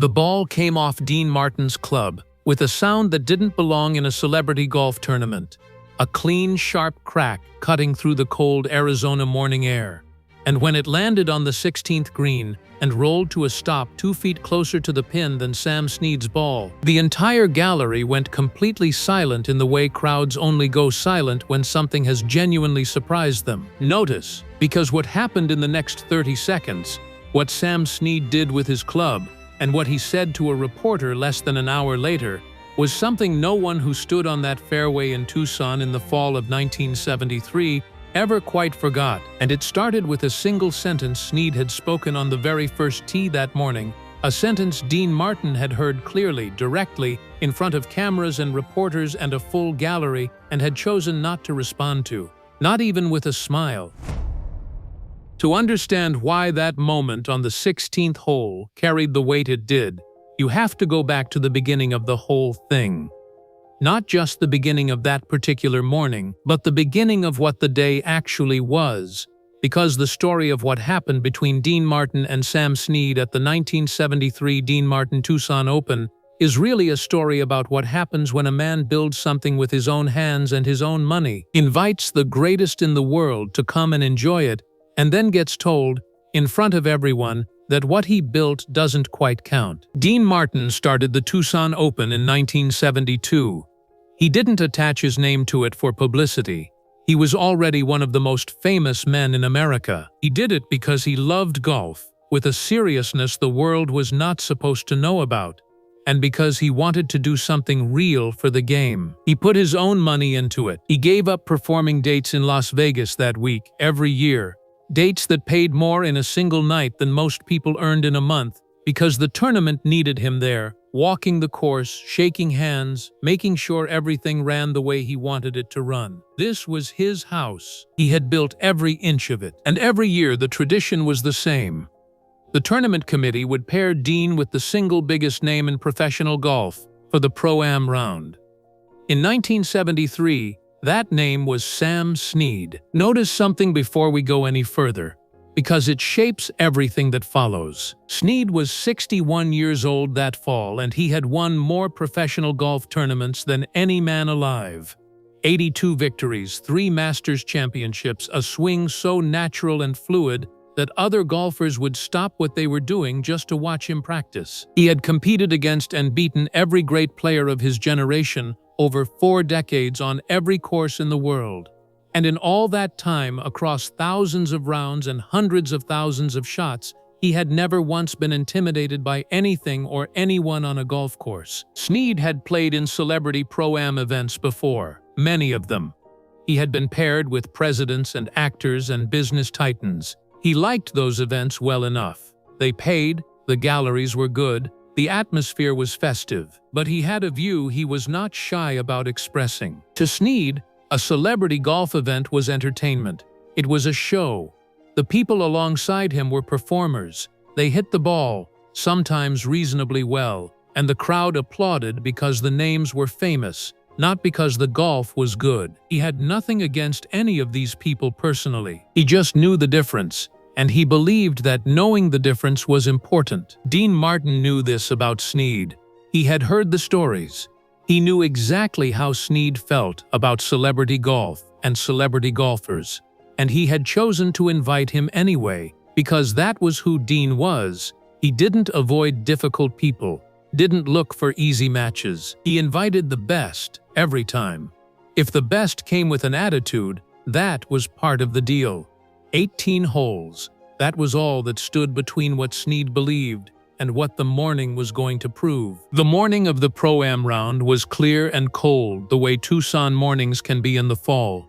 The ball came off Dean Martin's club with a sound that didn't belong in a celebrity golf tournament. A clean, sharp crack cutting through the cold Arizona morning air. And when it landed on the 16th green and rolled to a stop 2 feet closer to the pin than Sam Snead's ball, the entire gallery went completely silent in the way crowds only go silent when something has genuinely surprised them. Notice, because what happened in the next 30 seconds, what Sam Snead did with his club, and what he said to a reporter less than an hour later, was something no one who stood on that fairway in Tucson in the fall of 1973 ever quite forgot. And it started with a single sentence Snead had spoken on the very first tee that morning, a sentence Dean Martin had heard clearly, directly, in front of cameras and reporters and a full gallery, and had chosen not to respond to, not even with a smile. To understand why that moment on the 16th hole carried the weight it did, you have to go back to the beginning of the whole thing. Not just the beginning of that particular morning, but the beginning of what the day actually was, because the story of what happened between Dean Martin and Sam Snead at the 1973 Dean Martin Tucson Open is really a story about what happens when a man builds something with his own hands and his own money, invites the greatest in the world to come and enjoy it, and then gets told, in front of everyone, that what he built doesn't quite count. Dean Martin started the Tucson Open in 1972. He didn't attach his name to it for publicity. He was already one of the most famous men in America. He did it because he loved golf, with a seriousness the world was not supposed to know about, and because he wanted to do something real for the game. He put his own money into it. He gave up performing dates in Las Vegas that week, every year, dates that paid more in a single night than most people earned in a month, because the tournament needed him there, walking the course, shaking hands, making sure everything ran the way he wanted it to run. This was his house. He had built every inch of it. And every year the tradition was the same. The tournament committee would pair Dean with the single biggest name in professional golf for the Pro-Am round. In 1973, that name was Sam Snead. Notice something before we go any further, because it shapes everything that follows. Snead was 61 years old that fall, and he had won more professional golf tournaments than any man alive. 82 victories, 3 Masters championships, a swing so natural and fluid that other golfers would stop what they were doing just to watch him practice. He had competed against and beaten every great player of his generation over 4 decades on every course in the world. And in all that time, across thousands of rounds and hundreds of thousands of shots, he had never once been intimidated by anything or anyone on a golf course. Snead had played in celebrity Pro-Am events before, many of them. He had been paired with presidents and actors and business titans. He liked those events well enough. They paid, the galleries were good, the atmosphere was festive, but he had a view he was not shy about expressing. To Snead, a celebrity golf event was entertainment. It was a show. The people alongside him were performers. They hit the ball, sometimes reasonably well, and the crowd applauded because the names were famous, not because the golf was good. He had nothing against any of these people personally. He just knew the difference, and he believed that knowing the difference was important. Dean Martin knew this about Snead. He had heard the stories. He knew exactly how Snead felt about celebrity golf and celebrity golfers, and he had chosen to invite him anyway, because that was who Dean was. He didn't avoid difficult people, didn't look for easy matches. He invited the best, every time. If the best came with an attitude, that was part of the deal. 18 holes, that was all that stood between what Snead believed and what the morning was going to prove. The morning of the Pro-Am round was clear and cold, the way Tucson mornings can be in the fall.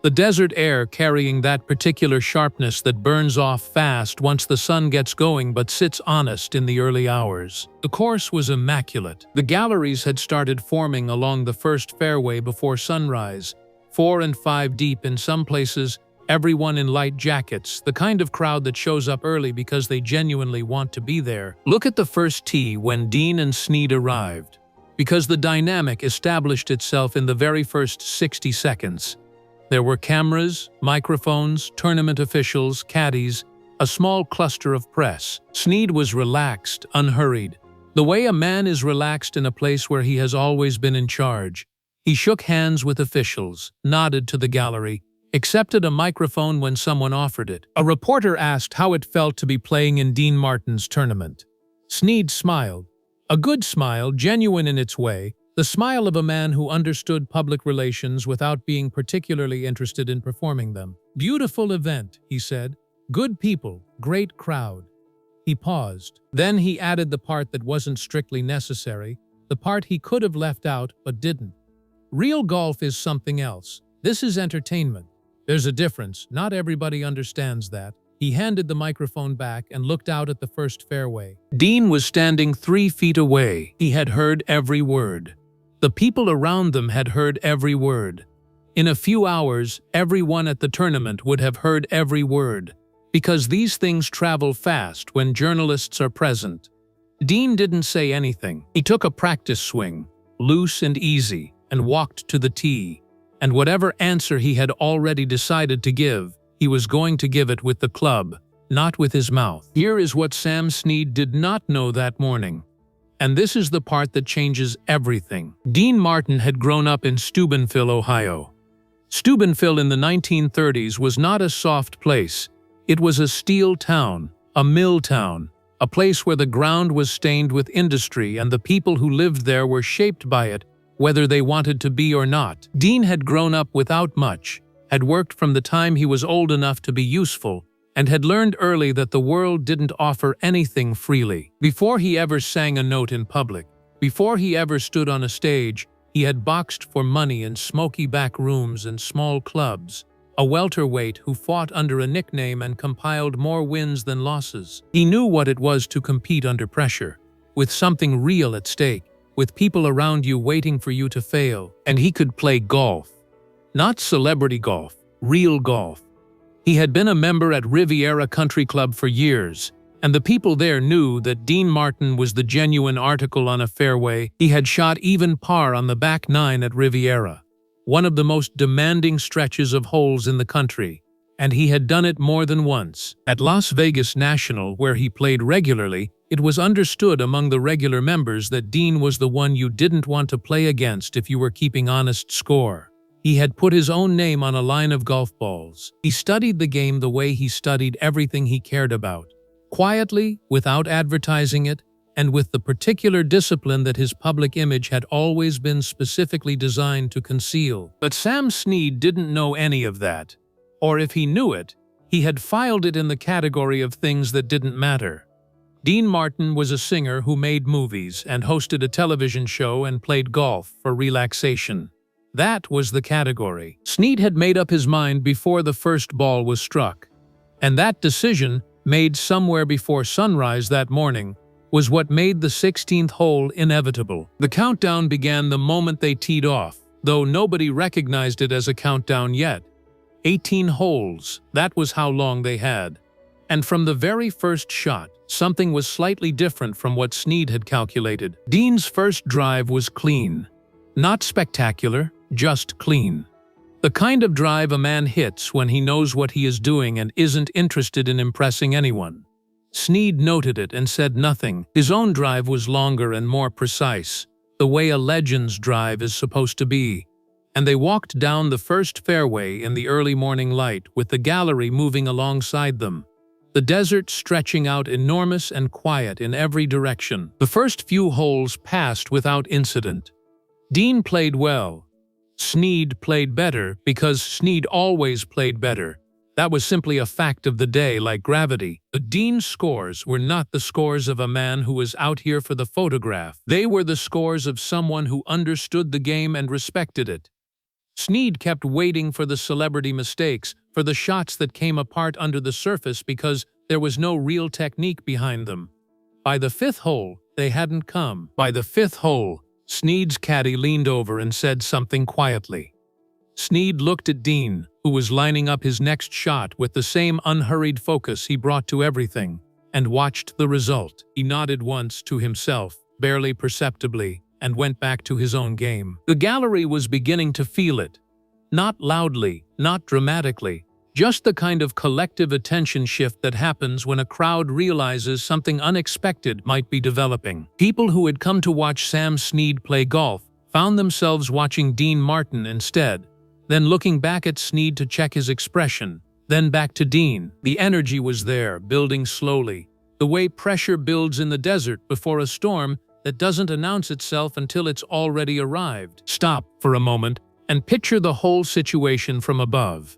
The desert air carrying that particular sharpness that burns off fast once the sun gets going but sits honest in the early hours. The course was immaculate. The galleries had started forming along the first fairway before sunrise, 4 and 5 deep in some places, everyone in light jackets, the kind of crowd that shows up early because they genuinely want to be there. Look at the first tee when Dean and Snead arrived, because the dynamic established itself in the very first 60 seconds. There were cameras, microphones, tournament officials, caddies, a small cluster of press. Snead was relaxed, unhurried, The way a man is relaxed in a place where he has always been in charge. He shook hands with officials, nodded to the gallery, accepted a microphone when someone offered it. A reporter asked how it felt to be playing in Dean Martin's tournament. Snead smiled. A good smile, genuine in its way, the smile of a man who understood public relations without being particularly interested in performing them. "Beautiful event," he said. "Good people, great crowd." He paused. Then he added the part that wasn't strictly necessary, the part he could have left out but didn't. "Real golf is something else. This is entertainment. There's a difference. Not everybody understands that." He handed the microphone back and looked out at the first fairway. Dean was standing 3 feet away. He had heard every word. The people around them had heard every word. In a few hours, everyone at the tournament would have heard every word, because these things travel fast when journalists are present. Dean didn't say anything. He took a practice swing, loose and easy, and walked to the tee. And whatever answer he had already decided to give, he was going to give it with the club, not with his mouth. Here is what Sam Snead did not know that morning. And this is the part that changes everything. Dean Martin had grown up in Steubenville, Ohio. Steubenville in the 1930s was not a soft place. It was a steel town, a mill town, a place where the ground was stained with industry and the people who lived there were shaped by it, whether they wanted to be or not. Dean had grown up without much, had worked from the time he was old enough to be useful, and had learned early that the world didn't offer anything freely. Before he ever sang a note in public, before he ever stood on a stage, he had boxed for money in smoky back rooms and small clubs, a welterweight who fought under a nickname and compiled more wins than losses. He knew what it was to compete under pressure, with something real at stake, with people around you waiting for you to fail, and he could play golf. Not celebrity golf, real golf. He had been a member at Riviera Country Club for years, and the people there knew that Dean Martin was the genuine article on a fairway. He had shot even par on the back 9 at Riviera, one of the most demanding stretches of holes in the country, and he had done it more than once. At Las Vegas National, where he played regularly, it was understood among the regular members that Dean was the one you didn't want to play against if you were keeping honest score. He had put his own name on a line of golf balls. He studied the game the way he studied everything he cared about, quietly, without advertising it, and with the particular discipline that his public image had always been specifically designed to conceal. But Sam Snead didn't know any of that. Or if he knew it, he had filed it in the category of things that didn't matter. Dean Martin was a singer who made movies and hosted a television show and played golf for relaxation. That was the category. Snead had made up his mind before the first ball was struck. And that decision, made somewhere before sunrise that morning, was what made the 16th hole inevitable. The countdown began the moment they teed off, though nobody recognized it as a countdown yet. 18 holes, that was how long they had. And from the very first shot, something was slightly different from what Snead had calculated. Dean's first drive was clean. Not spectacular, just clean. The kind of drive a man hits when he knows what he is doing and isn't interested in impressing anyone. Snead noted it and said nothing. His own drive was longer and more precise, the way a legend's drive is supposed to be. And they walked down the first fairway in the early morning light, with the gallery moving alongside them, the desert stretching out enormous and quiet in every direction. The first few holes passed without incident. Dean played well. Snead played better because Snead always played better. That was simply a fact of the day, like gravity. But Dean's scores were not the scores of a man who was out here for the photograph. They were the scores of someone who understood the game and respected it. Snead kept waiting for the celebrity mistakes, for the shots that came apart under the surface because there was no real technique behind them. By the 5th hole, they hadn't come. By the 5th hole, Snead's caddy leaned over and said something quietly. Snead looked at Dean, who was lining up his next shot with the same unhurried focus he brought to everything, and watched the result. He nodded once to himself, barely perceptibly, and went back to his own game. The gallery was beginning to feel it. Not loudly, not dramatically, Just the kind of collective attention shift that happens when a crowd realizes something unexpected might be developing. People who had come to watch Sam Snead play golf found themselves watching Dean Martin instead, then looking back at Snead to check his expression, then back to Dean. The energy was there, building slowly, the way pressure builds in the desert before a storm that doesn't announce itself until it's already arrived. Stop for a moment and picture the whole situation from above.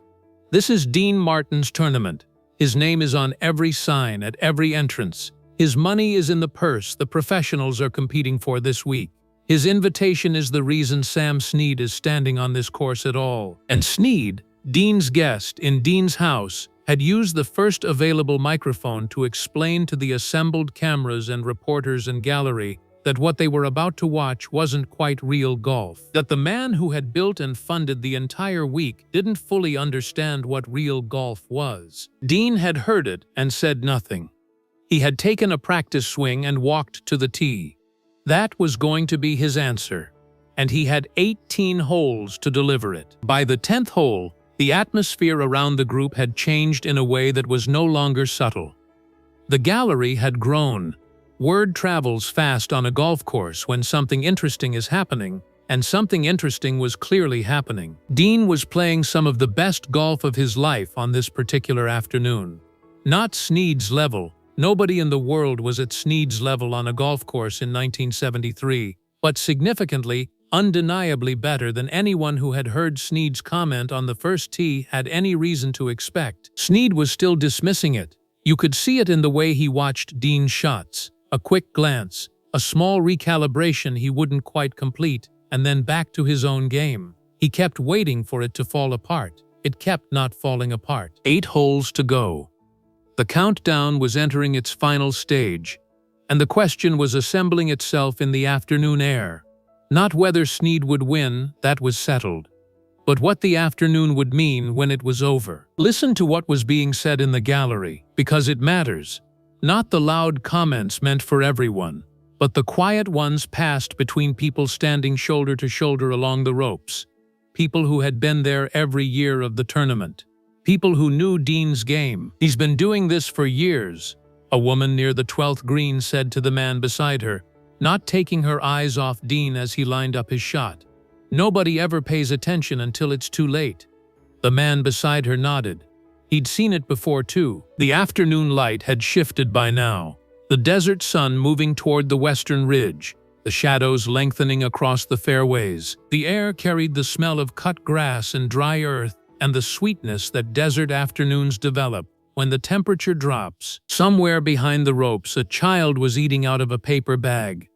This is Dean Martin's tournament. His name is on every sign at every entrance. His money is in the purse the professionals are competing for this week. His invitation is the reason Sam Snead is standing on this course at all. And Snead, Dean's guest in Dean's house, had used the first available microphone to explain to the assembled cameras and reporters and gallery that what they were about to watch wasn't quite real golf. That the man who had built and funded the entire week didn't fully understand what real golf was. Dean had heard it and said nothing. He had taken a practice swing and walked to the tee. That was going to be his answer, and he had 18 holes to deliver it. By the 10th hole, the atmosphere around the group had changed in a way that was no longer subtle. The gallery had grown. Word travels fast on a golf course when something interesting is happening, and something interesting was clearly happening. Dean was playing some of the best golf of his life on this particular afternoon. Not Snead's level. Nobody in the world was at Snead's level on a golf course in 1973, but significantly, undeniably better than anyone who had heard Snead's comment on the first tee had any reason to expect. Snead was still dismissing it. You could see it in the way he watched Dean's shots. A quick glance, a small recalibration he wouldn't quite complete, and then back to his own game. He kept waiting for it to fall apart. It kept not falling apart. 8 holes to go. The countdown was entering its final stage, and the question was assembling itself in the afternoon air. Not whether Snead would win, that was settled, but what the afternoon would mean when it was over. Listen to what was being said in the gallery, because it matters. Not the loud comments meant for everyone, but the quiet ones passed between people standing shoulder to shoulder along the ropes. People who had been there every year of the tournament. People who knew Dean's game. He's been doing this for years, a woman near the 12th green said to the man beside her, not taking her eyes off Dean as he lined up his shot. Nobody ever pays attention until it's too late. The man beside her nodded. He'd seen it before too. The afternoon light had shifted by now. The desert sun moving toward the western ridge, the shadows lengthening across the fairways. The air carried the smell of cut grass and dry earth and the sweetness that desert afternoons develop when the temperature drops. Somewhere behind the ropes, a child was eating out of a paper bag.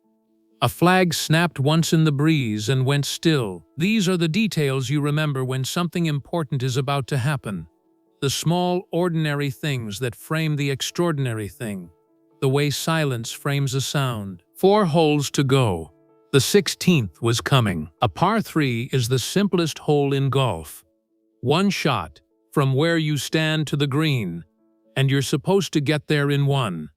A flag snapped once in the breeze and went still. These are the details you remember when something important is about to happen. The small, ordinary things that frame the extraordinary thing. The way silence frames a sound. 4 holes to go. The 16th was coming. A par 3 is the simplest hole in golf. One shot, from where you stand to the green, and you're supposed to get there in one.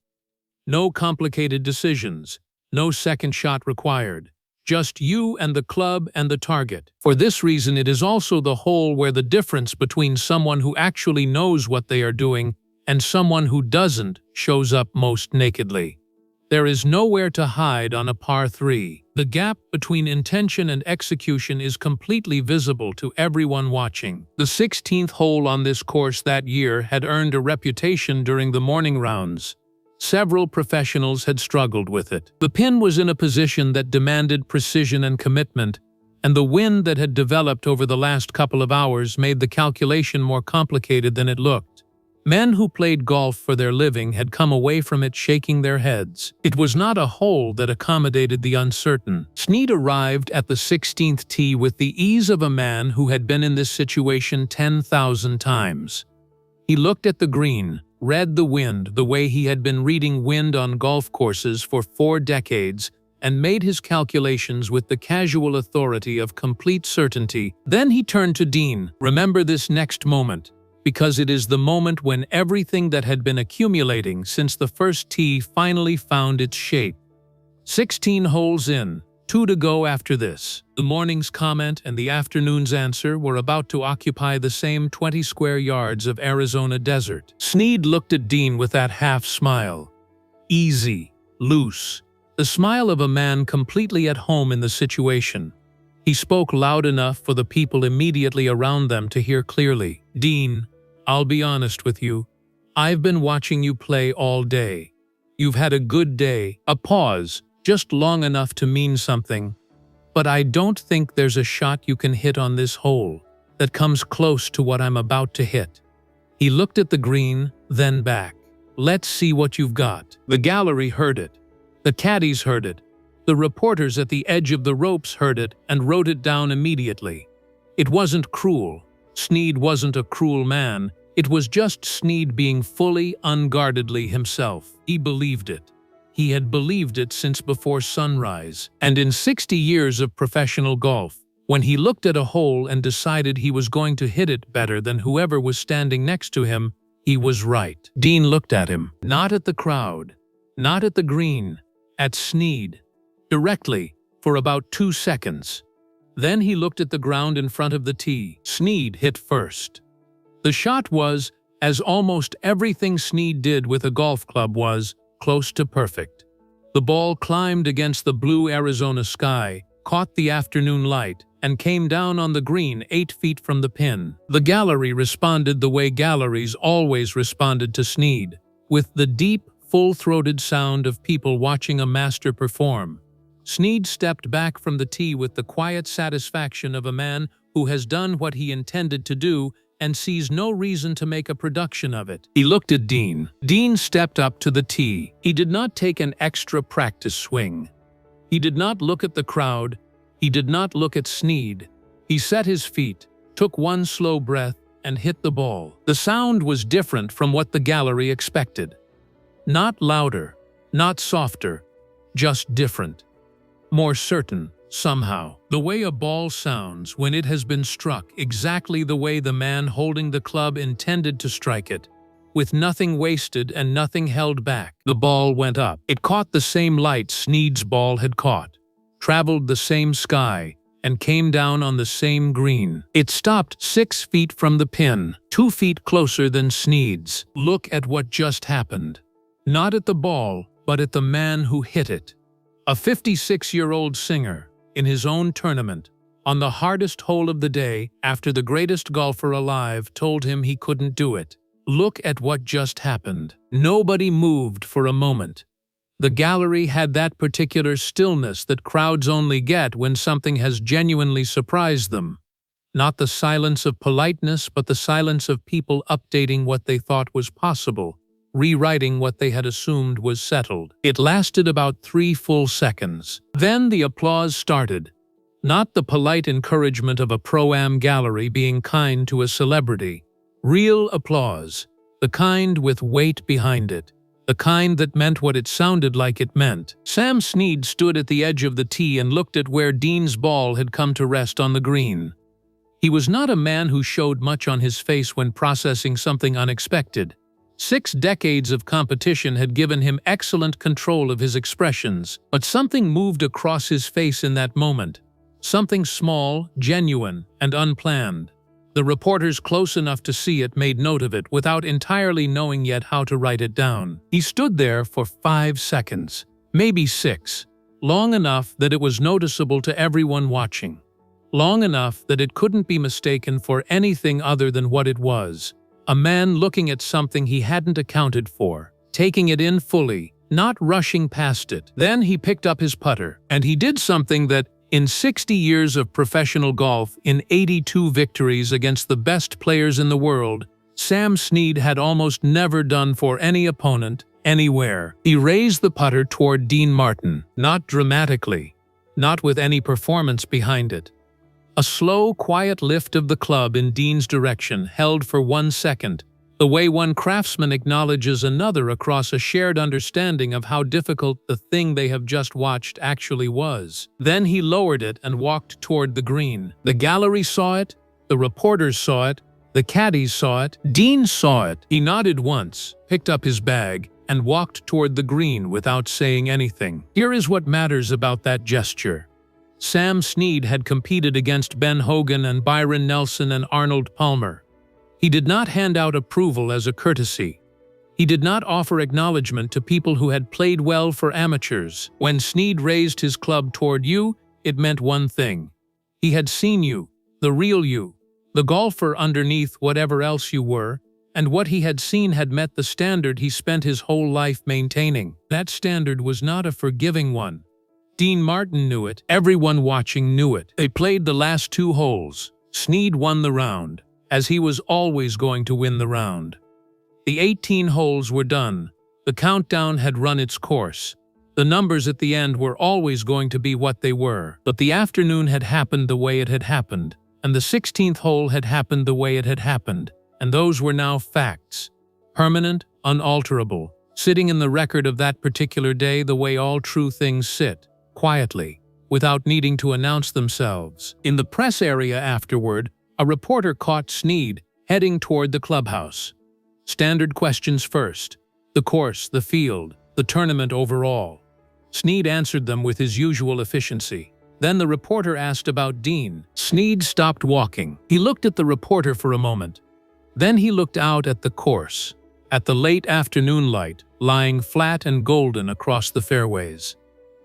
No complicated decisions, no second shot required. Just you and the club and the target. For this reason, it is also the hole where the difference between someone who actually knows what they are doing and someone who doesn't shows up most nakedly. There is nowhere to hide on a par 3. The gap between intention and execution is completely visible to everyone watching. The 16th hole on this course that year had earned a reputation during the morning rounds. Several professionals had struggled with it. The pin was in a position that demanded precision and commitment, and the wind that had developed over the last couple of hours made the calculation more complicated than it looked. Men who played golf for their living had come away from it shaking their heads. It was not a hole that accommodated the uncertain. Snead arrived at the 16th tee with the ease of a man who had been in this situation 10,000 times. He looked at the green, read the wind the way he had been reading wind on golf courses for 4 decades, and made his calculations with the casual authority of complete certainty. Then he turned to Dean. Remember this next moment, because it is the moment when everything that had been accumulating since the first tee finally found its shape. 16 holes in, 2 to go after this. The morning's comment and the afternoon's answer were about to occupy the same 20 square yards of Arizona desert. Snead looked at Dean with that half-smile. Easy, loose, the smile of a man completely at home in the situation. He spoke loud enough for the people immediately around them to hear clearly. Dean, I'll be honest with you. I've been watching you play all day. You've had a good day. A pause, just long enough to mean something. But I don't think there's a shot you can hit on this hole that comes close to what I'm about to hit. He looked at the green, then back. Let's see what you've got. The gallery heard it. The caddies heard it. The reporters at the edge of the ropes heard it and wrote it down immediately. It wasn't cruel. Snead wasn't a cruel man. It was just Snead being fully, unguardedly himself. He believed it. He had believed it since before sunrise. And in 60 years of professional golf, when he looked at a hole and decided he was going to hit it better than whoever was standing next to him, he was right. Dean looked at him. Not at the crowd. Not at the green. At Snead. Directly, for about 2 seconds. Then he looked at the ground in front of the tee. Snead hit first. The shot was, as almost everything Snead did with a golf club was, close to perfect. The ball climbed against the blue Arizona sky, caught the afternoon light, and came down on the green 8 feet from the pin. The gallery responded the way galleries always responded to Snead, with the deep, full-throated sound of people watching a master perform. Snead stepped back from the tee with the quiet satisfaction of a man who has done what he intended to do and sees no reason to make a production of it. He looked at Dean. Dean stepped up to the tee. He did not take an extra practice swing. He did not look at the crowd. He did not look at Snead. He set his feet, took one slow breath, and hit the ball. The sound was different from what the gallery expected. Not louder, not softer, just different. More certain, somehow. The way a ball sounds when it has been struck exactly the way the man holding the club intended to strike it, with nothing wasted and nothing held back. The ball went up. It caught the same light Snead's ball had caught, traveled the same sky, and came down on the same green. It stopped 6 feet from the pin, 2 feet closer than Snead's. Look at what just happened. Not at the ball, but at the man who hit it. A 56-year-old singer, in his own tournament, on the hardest hole of the day after the greatest golfer alive told him he couldn't do it. Look at what just happened. Nobody moved for a moment. The gallery had that particular stillness that crowds only get when something has genuinely surprised them. Not the silence of politeness, but the silence of people updating what they thought was possible, rewriting what they had assumed was settled. It lasted about 3 full seconds. Then the applause started. Not the polite encouragement of a pro-am gallery being kind to a celebrity. Real applause. The kind with weight behind it. The kind that meant what it sounded like it meant. Sam Snead stood at the edge of the tee and looked at where Dean's ball had come to rest on the green. He was not a man who showed much on his face when processing something unexpected. 6 decades of competition had given him excellent control of his expressions, but something moved across his face in that moment. Something small, genuine, and unplanned. The reporters close enough to see it made note of it without entirely knowing yet how to write it down. He stood there for 5 seconds, maybe 6, long enough that it was noticeable to everyone watching. Long enough that it couldn't be mistaken for anything other than what it was. A man looking at something he hadn't accounted for, taking it in fully, not rushing past it. Then he picked up his putter, and he did something that, in 60 years of professional golf, in 82 victories against the best players in the world, Sam Snead had almost never done for any opponent, anywhere. He raised the putter toward Dean Martin, not dramatically, not with any performance behind it. A slow, quiet lift of the club in Dean's direction, held for 1 second, the way one craftsman acknowledges another across a shared understanding of how difficult the thing they have just watched actually was. Then he lowered it and walked toward the green. The gallery saw it, the reporters saw it, the caddies saw it, Dean saw it. He nodded once, picked up his bag, and walked toward the green without saying anything. Here is what matters about that gesture. Sam Snead had competed against Ben Hogan and Byron Nelson and Arnold Palmer. He did not hand out approval as a courtesy. He did not offer acknowledgement to people who had played well for amateurs. When Snead raised his club toward you, it meant one thing. He had seen you, the real you, the golfer underneath whatever else you were, and what he had seen had met the standard he spent his whole life maintaining. That standard was not a forgiving one. Dean Martin knew it. Everyone watching knew it. They played the last 2 holes. Snead won the round, as he was always going to win the round. The 18 holes were done. The countdown had run its course. The numbers at the end were always going to be what they were. But the afternoon had happened the way it had happened, and the 16th hole had happened the way it had happened, and those were now facts. Permanent, unalterable, sitting in the record of that particular day the way all true things sit, quietly, without needing to announce themselves. In the press area afterward, a reporter caught Snead heading toward the clubhouse. Standard questions first. The course, the field, the tournament overall. Snead answered them with his usual efficiency. Then the reporter asked about Dean. Snead stopped walking. He looked at the reporter for a moment. Then he looked out at the course, at the late afternoon light lying flat and golden across the fairways.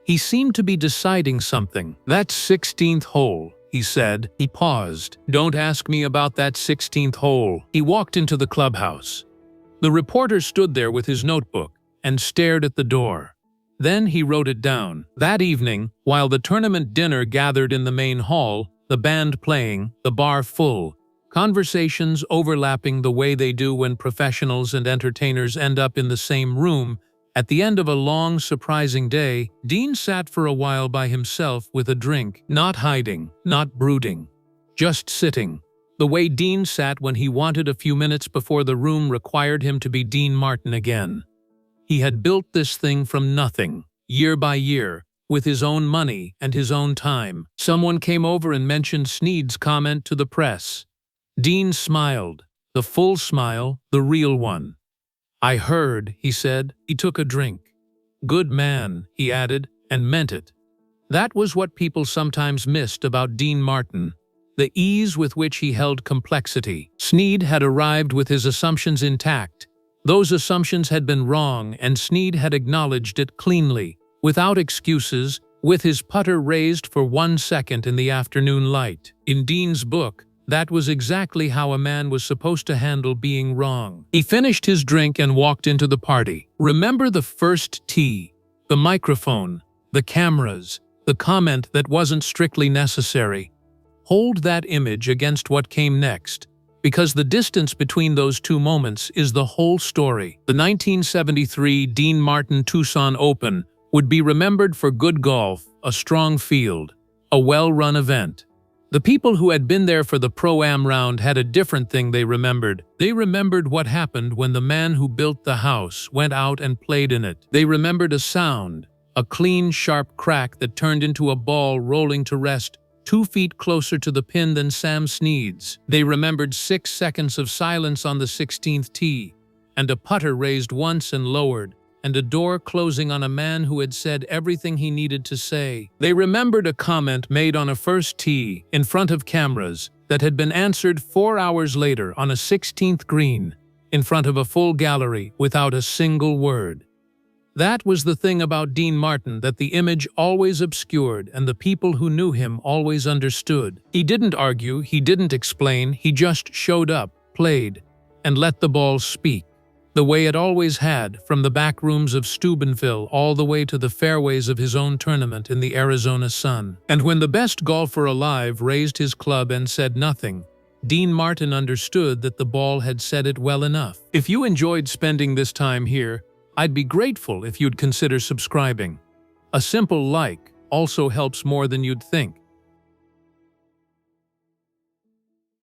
He seemed to be deciding something. That 16th hole, he said. He paused. Don't ask me about that 16th hole. He walked into the clubhouse. The reporter stood there with his notebook and stared at the door. Then he wrote it down. That evening, while the tournament dinner gathered in the main hall, the band playing, the bar full, conversations overlapping the way they do when professionals and entertainers end up in the same room, at the end of a long, surprising day, Dean sat for a while by himself with a drink, not hiding, not brooding, just sitting. The way Dean sat when he wanted a few minutes before the room required him to be Dean Martin again. He had built this thing from nothing, year by year, with his own money and his own time. Someone came over and mentioned Snead's comment to the press. Dean smiled, the full smile, the real one. I heard, he said. He took a drink. Good man, he added, and meant it. That was what people sometimes missed about Dean Martin. The ease with which he held complexity. Snead had arrived with his assumptions intact. Those assumptions had been wrong, and Snead had acknowledged it cleanly, without excuses, with his putter raised for 1 second in the afternoon light. In Dean's book, that was exactly how a man was supposed to handle being wrong. He finished his drink and walked into the party. Remember the first tee, the microphone, the cameras, the comment that wasn't strictly necessary. Hold that image against what came next, because the distance between those 2 moments is the whole story. The 1973 Dean Martin Tucson Open would be remembered for good golf, a strong field, a well-run event. The people who had been there for the Pro-Am round had a different thing they remembered. They remembered what happened when the man who built the house went out and played in it. They remembered a sound, a clean, sharp crack that turned into a ball rolling to rest 2 feet closer to the pin than Sam Snead's. They remembered 6 seconds of silence on the 16th tee, and a putter raised once and lowered, and a door closing on a man who had said everything he needed to say. They remembered a comment made on a first tee, in front of cameras, that had been answered 4 hours later on a 16th green, in front of a full gallery, without a single word. That was the thing about Dean Martin that the image always obscured and the people who knew him always understood. He didn't argue, he didn't explain, he just showed up, played, and let the ball speak. The way it always had, from the back rooms of Steubenville all the way to the fairways of his own tournament in the Arizona sun. And when the best golfer alive raised his club and said nothing, Dean Martin understood that the ball had said it well enough. If you enjoyed spending this time here, I'd be grateful if you'd consider subscribing. A simple like also helps more than you'd think.